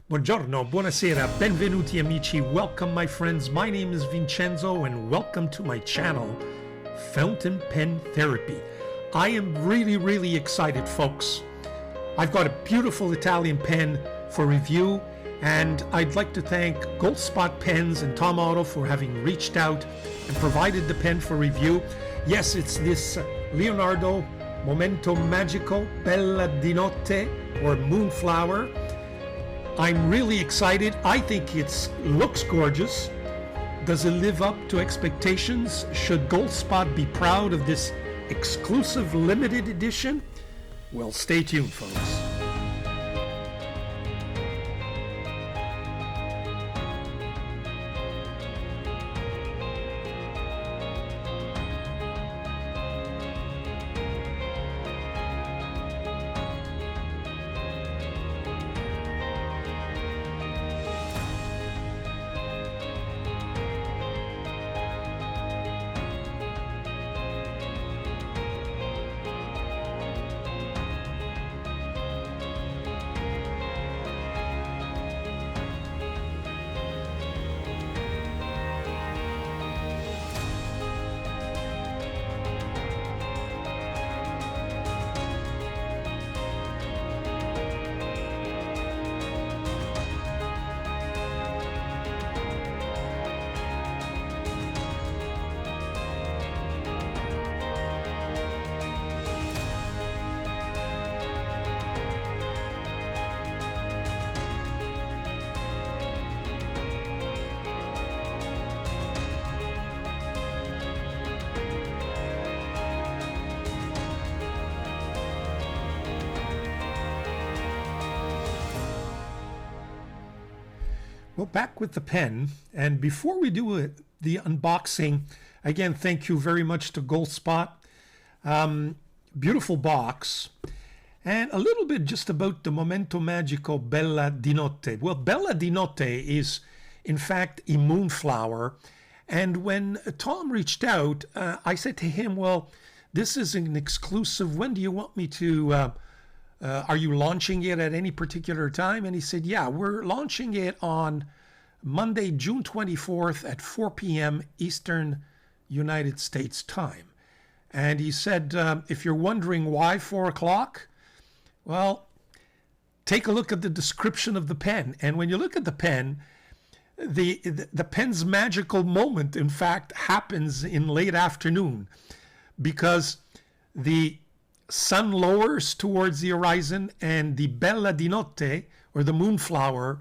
Buongiorno, buonasera, benvenuti amici, welcome my friends. My name is Vincenzo and welcome to my channel, Fountain Pen Therapy. I am really excited, folks. I've got a beautiful Italian pen for review, and I'd like to thank Goldspot Pens and Tom Oddo for having reached out and provided the pen for review. Yes, it's this Leonardo Momento Magico Bella di Notte, or Moonflower. I'm really excited. I think it looks gorgeous. Does it live up to expectations? Should Goldspot be proud of this exclusive limited edition? Well, stay tuned, folks. Well, back with the pen, and before we do the unboxing, again, thank you very much to Goldspot. Beautiful box, and a little bit just about the Momento Magico Bella di Notte. Well, Bella di Notte is, in fact, a moonflower, and when Tom reached out, I said to him, well, this is an exclusive. When do you want me to... are you launching it at any particular time? And he said, yeah, we're launching it on Monday, June 24th at 4 p.m. Eastern United States time. And he said, if you're wondering why 4 o'clock, well, take a look at the description of the pen. And when you look at the pen, the pen's magical moment, in fact, happens in late afternoon, because the sun lowers towards the horizon, and the Bella di Notte, or the moonflower,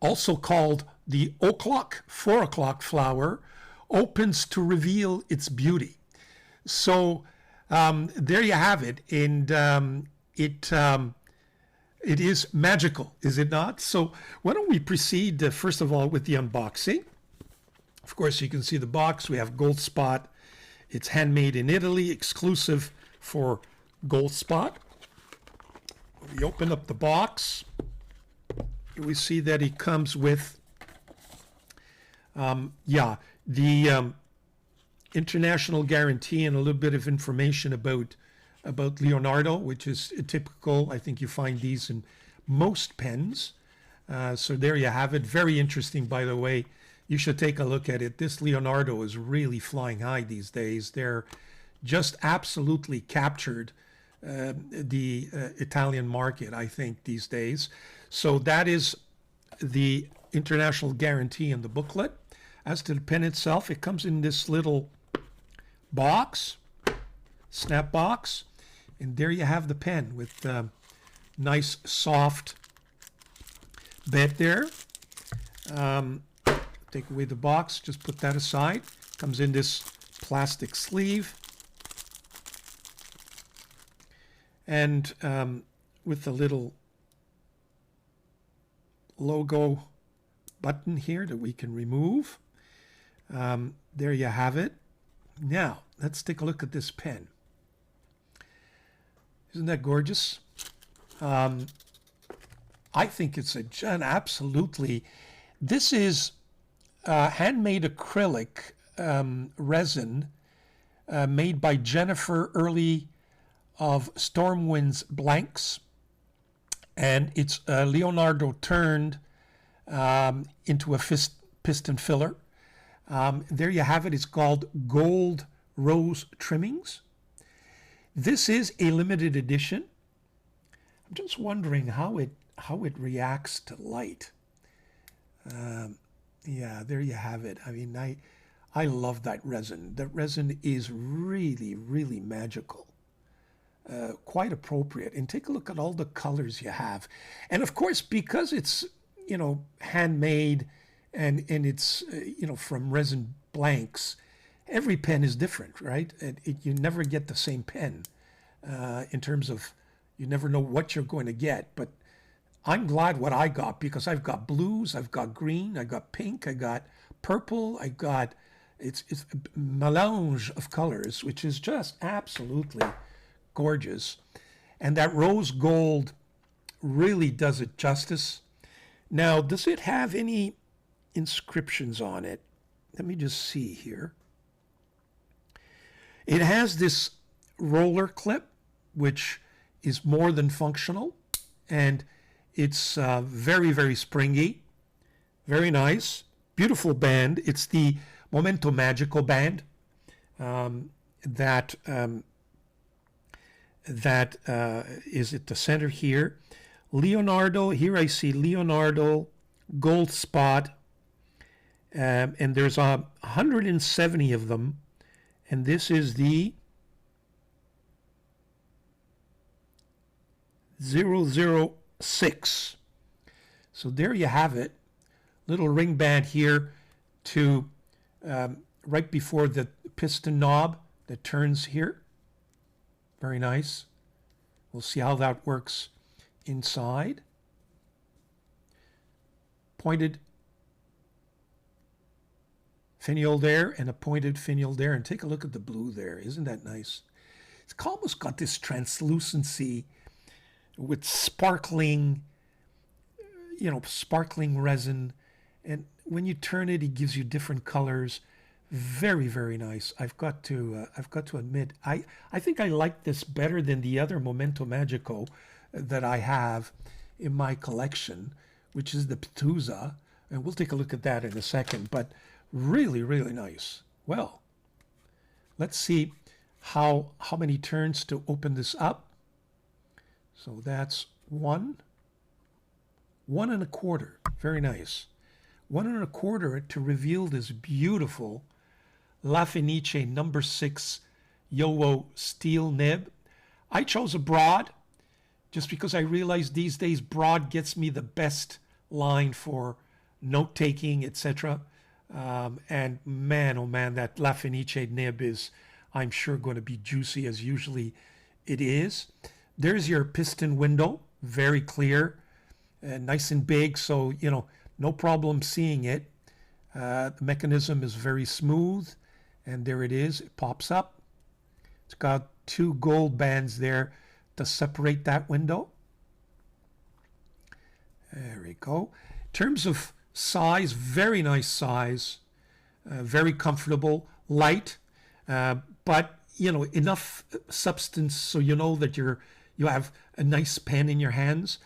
also called the o'clock, 4 o'clock flower, opens to reveal its beauty. So there you have it, and it is magical, is it not? So why don't we proceed first of all with the unboxing. Of course, you can see the box. We have Goldspot. It's handmade in Italy, exclusive for Goldspot. We open up the box. We see that it comes with, the international guarantee and a little bit of information about Leonardo, which is typical. I think you find these in most pens. So there you have it. Very interesting, by the way. You should take a look at it. This Leonardo is really flying high these days. They're just absolutely captured the Italian market, I think, these days. So that is the international guarantee in the booklet. As to the pen itself, it comes in this little box, snap box, and there you have the pen with nice soft bed there. Take away the box, just put that aside. Comes in this plastic sleeve. And with a little logo button here that we can remove. There you have it. Now, let's take a look at this pen. Isn't that gorgeous? I think it's an absolutely... This is handmade acrylic resin made by Jennifer Early of Stormwind's Blanks. And it's Leonardo turned into a piston filler. There you have it. It's called Gold Rose Trimmings. This is a limited edition. I'm just wondering how it reacts to light. Yeah, there you have it. I mean, I love that resin. That resin is really, really magical. Quite appropriate. And take a look at all the colors you have. And of course, because it's, handmade and it's, from resin blanks, every pen is different, right? You never get the same pen in terms of, you never know what you're going to get. But I'm glad what I got, because I've got blues, I've got green, I got pink, I got purple, I got, it's a melange of colors, which is just absolutely gorgeous. And that rose gold really does it justice. Now, does it have any inscriptions on it? Let me just see here. It has this roller clip, which is more than functional, and it's very, very springy, very nice, beautiful band. It's the Momento Magico band that is at the center here. Leonardo, here I see Leonardo Goldspot, and there's 170 of them, and this is the 006. So there you have it. Little ring band here to right before the piston knob that turns here. Very nice. We'll see how that works inside. Pointed finial there and a pointed finial there. And take a look at the blue there. Isn't that nice? It's almost got this translucency with sparkling, sparkling resin. And when you turn it, it gives you different colors. Very, very nice. I've got to admit, I think I like this better than the other Momento Magico that I have in my collection, which is the Pituza. And we'll take a look at that in a second. But really, really nice. Well, let's see how many turns to open this up. So that's 1 1/4. Very nice. 1 1/4 to reveal this beautiful La Fenice number 6 Yowo steel nib. I chose a broad just because I realized these days broad gets me the best line for note taking, etc. And man, oh man, that La Fenice nib is, I'm sure, going to be juicy as usually it is. There's your piston window, very clear, nice and big, so, no problem seeing it. The mechanism is very smooth, and there it is. It pops up. It's got 2 gold bands there to separate that window. There we go. In terms of size, very nice size, very comfortable, light, but, enough substance so you know that you have a nice pen in your hands.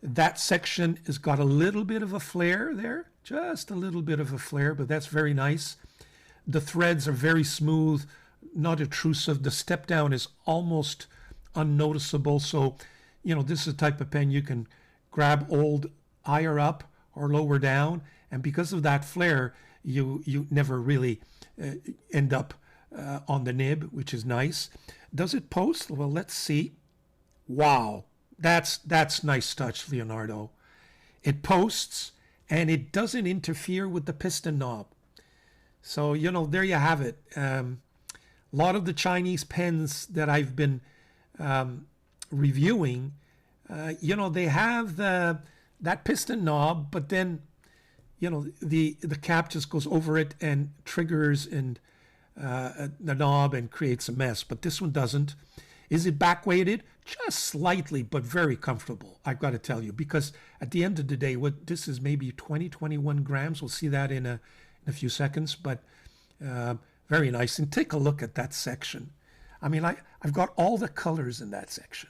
That section has got a little bit of a flare there, just a little bit of a flare, but that's very nice. The threads are very smooth, not obtrusive. The step down is almost unnoticeable. So, this is a type of pen you can grab old higher up or lower down. And because of that flare, you never really end up on the nib, which is nice. Does it post? Well, let's see. Wow, that's nice touch, Leonardo. It posts, and it doesn't interfere with the piston knob. So, there you have it. A lot of the Chinese pens that I've been reviewing, they have that piston knob, but then, the cap just goes over it and triggers and the knob and creates a mess. But this one doesn't. Is it back weighted? Just slightly, but very comfortable, I've got to tell you, because at the end of the day, this is maybe 21 grams. We'll see that in a few seconds, but very nice. And take a look at that section. I mean, I've got all the colors in that section.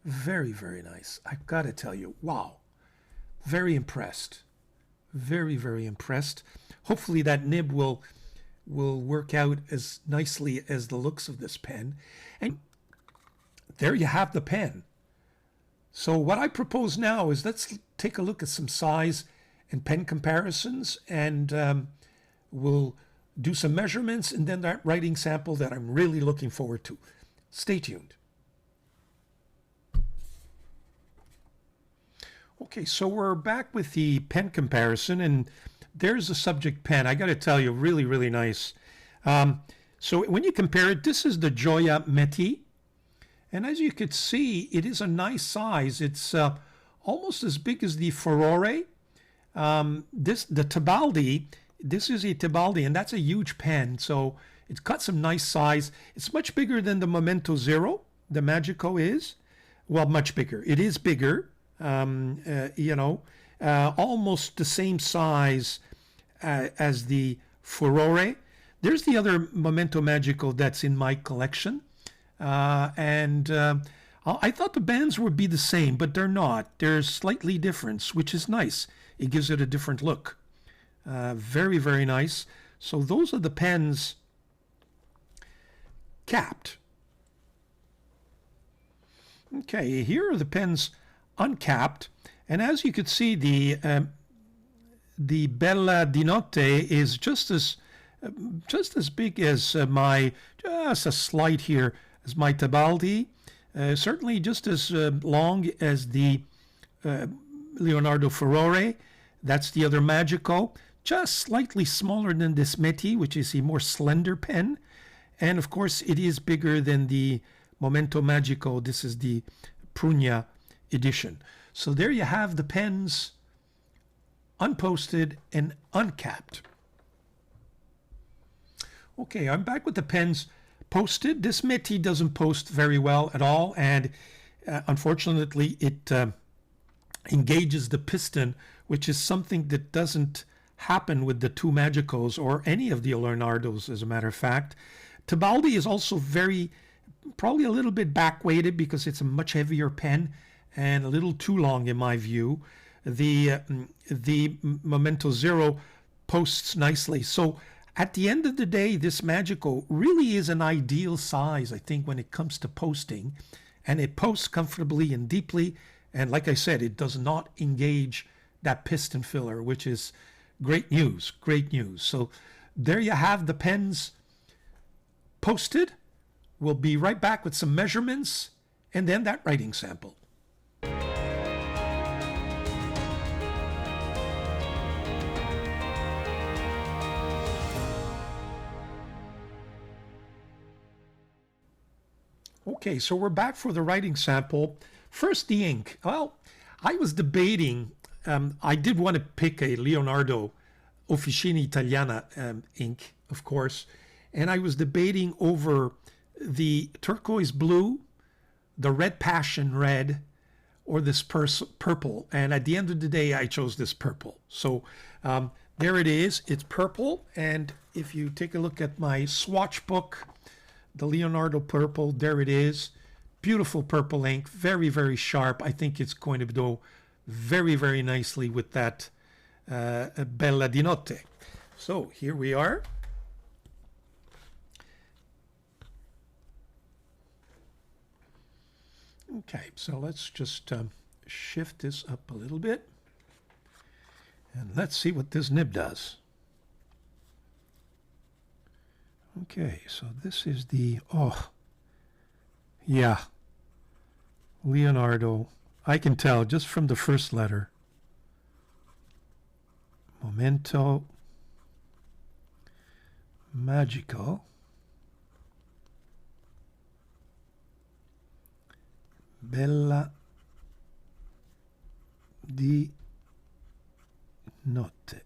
Very, very nice. I've got to tell you, wow. Very impressed. Very, very impressed. Hopefully that nib will work out as nicely as the looks of this pen. And there you have the pen. So what I propose now is let's take a look at some size and pen comparisons, and we'll do some measurements and then that writing sample that I'm really looking forward to. Stay tuned. Okay, so we're back with the pen comparison, and there's the subject pen. I got to tell you, really, really nice. So when you compare it, this is the Gioia Metti. And as you could see, it is a nice size. It's almost as big as the Furore. The Tebaldi, this is a Tebaldi, and that's a huge pen. So it's got some nice size. It's much bigger than the Momento Zero, the Magico is. Well, much bigger. It is bigger, almost the same size as the Furore. There's the other Momento Magico that's in my collection. I thought the bands would be the same, but they're not. They're slightly different, which is nice. It gives it a different look. Very, very nice. So those are the pens capped. Okay, here are the pens uncapped. And as you could see, the Bella di Notte is just as big as just a slight here, as my Tebaldi, certainly just as long as the Leonardo Furore. That's the other Magico, just slightly smaller than this Metti, which is a more slender pen. And of course, it is bigger than the Momento Magico. This is the Prugna edition. So there you have the pens unposted and uncapped. Okay, I'm back with the pens posted. This Metti doesn't post very well at all, and unfortunately it engages the piston, which is something that doesn't happen with the two Magicos or any of the Leonardos, as a matter of fact. Tebaldi is also probably a little bit back-weighted because it's a much heavier pen and a little too long in my view. The Momento Zero posts nicely. So at the end of the day, this Magico really is an ideal size, I think, when it comes to posting. And it posts comfortably and deeply. And like I said, it does not engage that piston filler, which is great news, great news. So there you have the pens posted. We'll be right back with some measurements and then that writing sample. Okay, so we're back for the writing sample. First, the ink. Well, I was debating. I did want to pick a Leonardo Officina Italiana ink, of course. And I was debating over the turquoise blue, the red passion red, or this purple. And at the end of the day, I chose this purple. So there it is. It's purple. And if you take a look at my swatch book, the Leonardo purple, there it is. Beautiful purple ink, very, very sharp. I think it's going to go very, very nicely with that Bella di Notte. So here we are. Okay, so let's just shift this up a little bit. And let's see what this nib does. Okay, so this is the, yeah, Leonardo. I can tell just from the first letter. Momento Magico. Bella di Notte.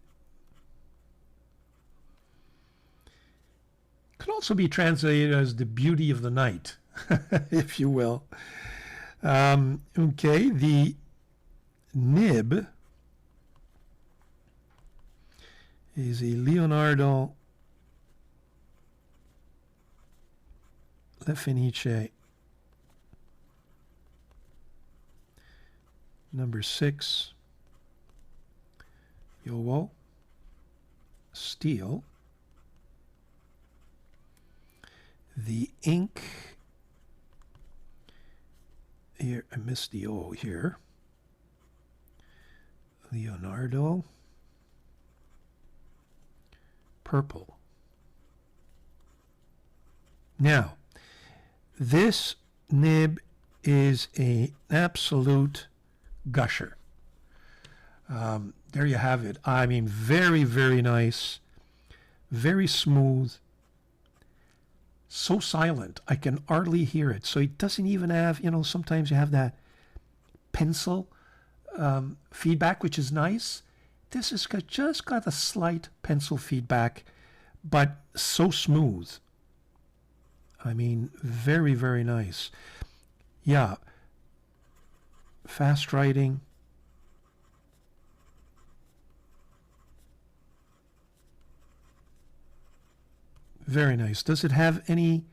Could also be translated as the beauty of the night, if you will. Okay, the nib is a Leonardo Le Fenice Number 6, Yowo, steel. The ink, here, I missed the O here. Leonardo, purple. Now, this nib is an absolute gusher. There you have it. I mean, very, very nice, very smooth, so silent. I can hardly hear it. So it doesn't even have, you know, sometimes you have that pencil feedback, which is nice. This has just got a slight pencil feedback, but so smooth. I mean, very, very nice. Yeah. Fast writing. Very nice. Does it have any...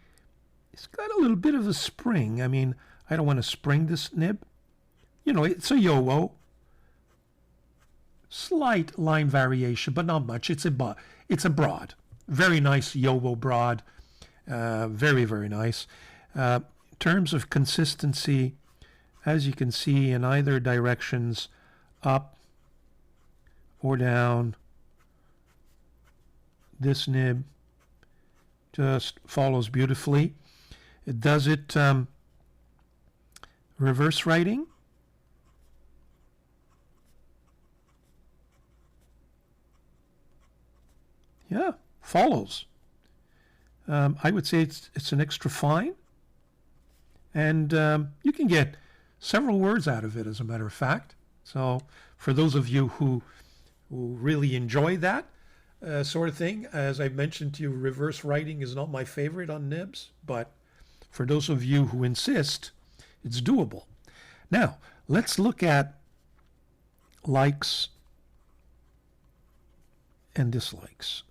It's got a little bit of a spring. I mean, I don't want to spring this nib. You know, it's a Yowo. Slight line variation, but not much. It's a broad. Very nice Yowo broad. Very, very nice. In terms of consistency, as you can see in either directions, up or down, this nib just follows beautifully. It does it reverse writing. Yeah, follows. I would say it's an extra fine, and you can get several words out of it, as a matter of fact. So for those of you who really enjoy that sort of thing, as I mentioned to you, reverse writing is not my favorite on nibs, but for those of you who insist, it's doable. Now, let's look at likes and dislikes.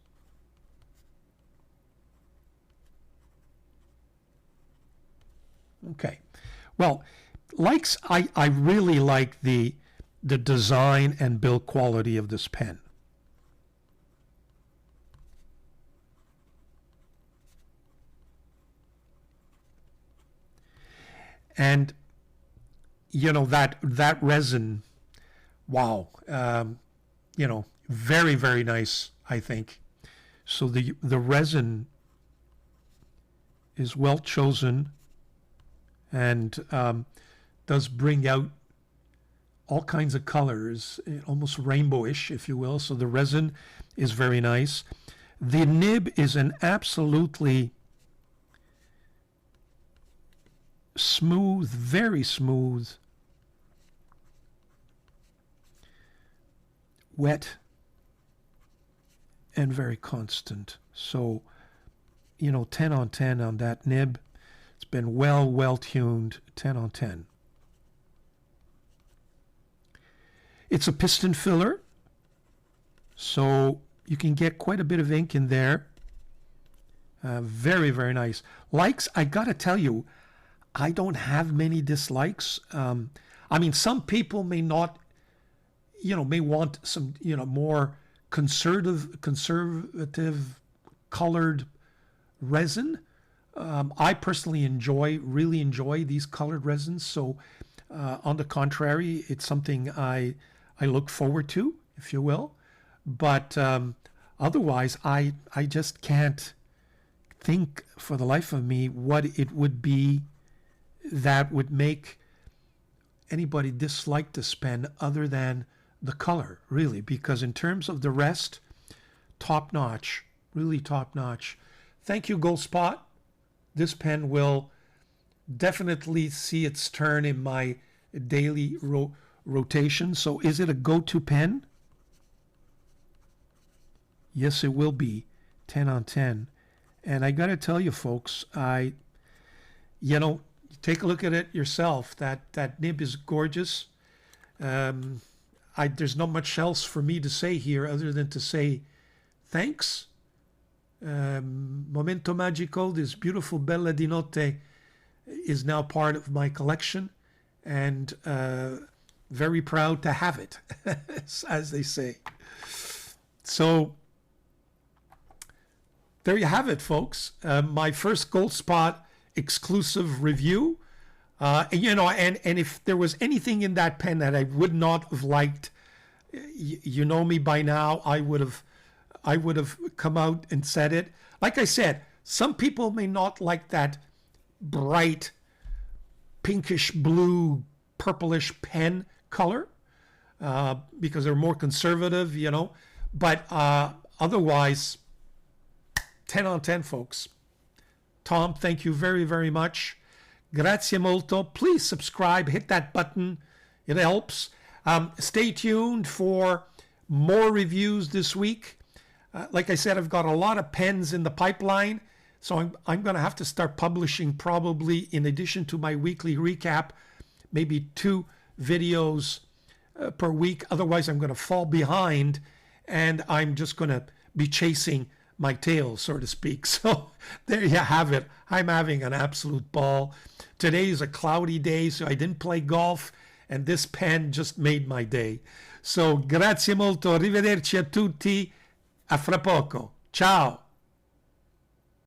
Okay. Well, likes, I really like the design and build quality of this pen. And, you know, that resin, wow, you know, very, very nice, I think. So the resin is well chosen and does bring out all kinds of colors, almost rainbowish, if you will. So the resin is very nice. The nib is an absolutely smooth, very smooth, wet, and very constant. So, you know, 10 on 10 on that nib. It's been well tuned, 10 on 10. It's a piston filler, so you can get quite a bit of ink in there. Very, very nice. Likes, I gotta tell you, I don't have many dislikes. I mean, some people may not, you know, may want some, you know, more conservative colored resin. I personally really enjoy these colored resins. So on the contrary, it's something I look forward to, if you will. But otherwise, I just can't think for the life of me what it would be that would make anybody dislike this pen other than the color, really. Because in terms of the rest, top notch, really top notch. Thank you, Goldspot. This pen will definitely see its turn in my daily rotation. So is it a go-to pen? Yes, it will be. 10 on 10. And I got to tell you, folks, you know, take a look at it yourself. That nib is gorgeous. There's not much else for me to say here other than to say thanks. Momento Magico, this beautiful Bella di Notte, is now part of my collection, and very proud to have it, as they say. So there you have it, folks. My first Goldspot exclusive review. And if there was anything in that pen that I would not have liked, you know me by now, I would have come out and said it. Like I said, some people may not like that bright pinkish blue, purplish pen color because they're more conservative, But otherwise, 10 on 10, folks. Tom, thank you very, very much. Grazie molto. Please subscribe. Hit that button. It helps. Stay tuned for more reviews this week. Like I said, I've got a lot of pens in the pipeline. So I'm going to have to start publishing probably, in addition to my weekly recap, maybe 2 videos per week. Otherwise, I'm going to fall behind and I'm just going to be chasing my tail, so to speak. So there you have it. I'm having an absolute ball. Today is a cloudy day, so I didn't play golf, and this pen just made my day. So grazie molto, arrivederci a tutti, a fra poco. Ciao.